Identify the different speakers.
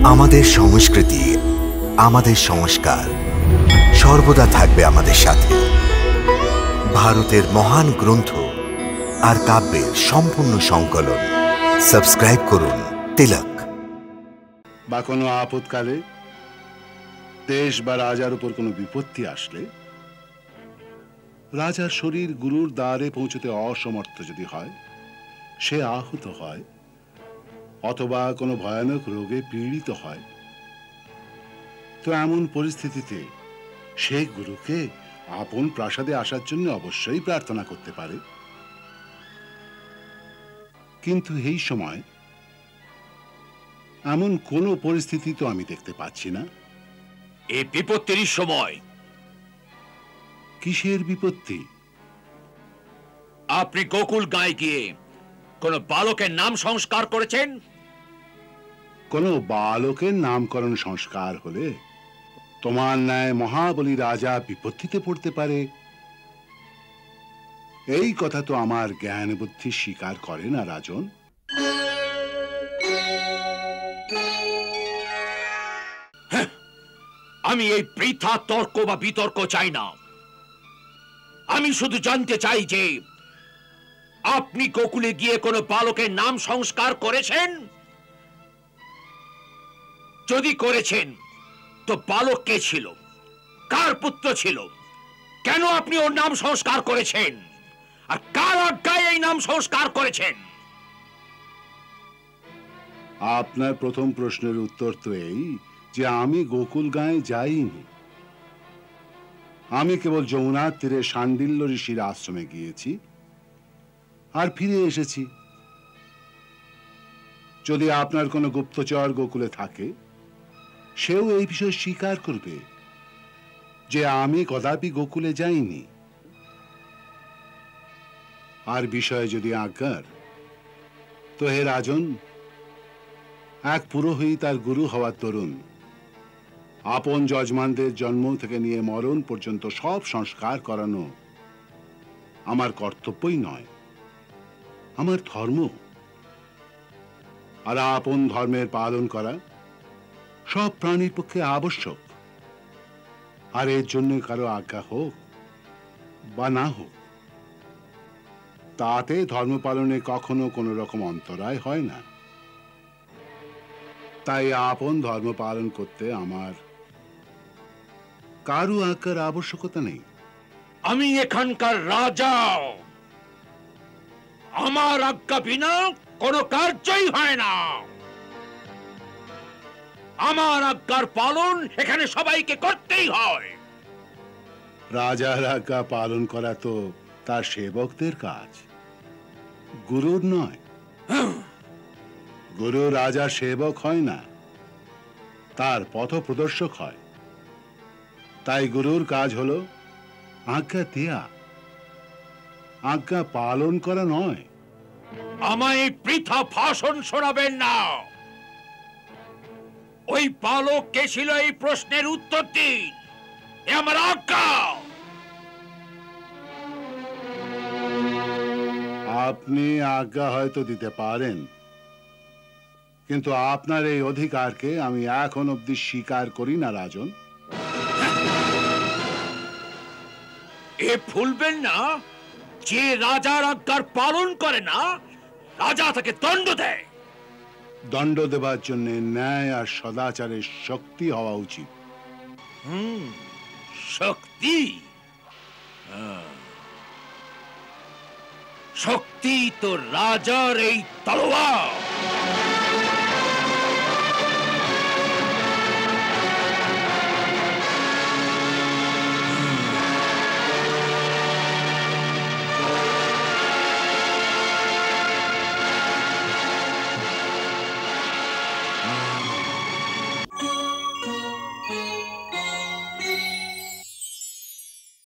Speaker 1: আমাদের সংস্কৃতি, আমাদের সংস্কার সর্বদা থাকবে আমাদের সাথে। ভারতের মহান গ্রন্থ আর কাব্যের সম্পূর্ণ সংকলন। সাবস্ক্রাইব করুন তিলক।
Speaker 2: বা কোনো আপদকালে দেশ বা রাজার উপর কোনো বিপত্তি আসলে রাজার শরীর গুরুর দ্বারে পৌঁছতে অসমর্থ যদি হয়, সে আহত হয় অথবা কোনো ভয়ানক রোগে পীড়িত হয়, তো এমন পরিস্থিতিতে সে গুরুকে আপন প্রাসাদে আসার জন্য অবশ্যই প্রার্থনা করতে পারে। কিন্তু এই সময় এমন কোনো পরিস্থিতি তো আমি দেখতে পাচ্ছি না।
Speaker 3: এই বিপত্তির সময়।
Speaker 2: কিসের বিপত্তি?
Speaker 3: আপনি গোকুল গাঁয়ে গিয়ে কোন বালকের নাম সংস্কার করেছেন?
Speaker 2: কোন বালকের নামকরণ সংস্কার হলে তোমার ন্যায় মহাবলী রাজা বিপত্তিতে পড়তে পারে, এই কথা তো আমার জ্ঞান বুদ্ধি স্বীকার করে না রাজন।
Speaker 3: আমি এই বৃথা তর্ক বা বিতর্ক চাই না। আমি শুধু জানতে চাই যে আপনি গোকুলে গিয়ে কোন বালকের নাম সংস্কার করেছেন? যদি করেছেন তো বালক কে ছিল, কার পুত্র ছিল, কেন আপনি ওর নাম সংস্কার করেছেন, আর কার আজ্ঞায় এই নাম সংস্কার করেছেন?
Speaker 2: আপনার প্রথম প্রশ্নের উত্তর তো এই যে আমি গোকুল গাঁয়ে যাইনি। আমি কেবল যমুনার তীরে শাণ্ডিল্য ঋষির আশ্রমে গিয়েছি আর ফিরে এসেছি। যদি আপনার কোনো গুপ্তচর গোকুলে থাকে, সেও এই বিষয় স্বীকার করবে যে আমি কদাপি গোকুলে যাইনি। আর বিষয়ে যদি আজ্ঞার, তো হে রাজন, এক পুরোহিত আর গুরু হওয়ার তরুণ আপন যজমানদের জন্ম থেকে নিয়ে মরণ পর্যন্ত সব সংস্কার করানো আমার কর্তব্যই নয়, আমার ধর্ম। আর আপন ধর্মের পালন করা সব প্রাণীর পক্ষে আবশ্যক। আর এর জন্য কারো আজ্ঞা হোক বা না হোক, তাতে ধর্ম পালনে কখনো কোনো রকম অন্তরায় হয় না। তাই আপন ধর্ম পালন করতে আমার কারো আজ্ঞার আবশ্যকতা নেই।
Speaker 3: আমি এখানকার রাজা, আমার আজ্ঞা বিনা কোনো কার্যই হয় না। আমার আজ্ঞার পালন এখানে সবাইকে করতেই হয়।
Speaker 2: রাজার আজ্ঞা পালন করা তো তার সেবকদের কাজ, গুরুর নয়। গুরু রাজার সেবক হয় না, তার পথ প্রদর্শক হয়। তাই গুরুর কাজ হলো আজ্ঞা দেয়া, আজ্ঞা পালন করা নয়।
Speaker 3: আমায় বৃথা ভাষণ শোনাবেন না। ওই বালক কে ছিল এই প্রশ্নের উত্তর দিন। এ আমার আজ্ঞা।
Speaker 2: আপনি আজ্ঞা হয়তো দিতে পারেন, কিন্তু আপনার এই অধিকারকে আমি এখন অবধি স্বীকার করি না রাজন।
Speaker 3: এ ভুলবেন না, যে রাজার আজ্ঞার পালন করে না, রাজা তাকে দণ্ড দেয়।
Speaker 2: দণ্ড দেবার জন্য ন্যায় আর সদাচারের শক্তি হওয়া উচিত।
Speaker 3: শক্তি? শক্তি তো রাজার এই তলোয়ার।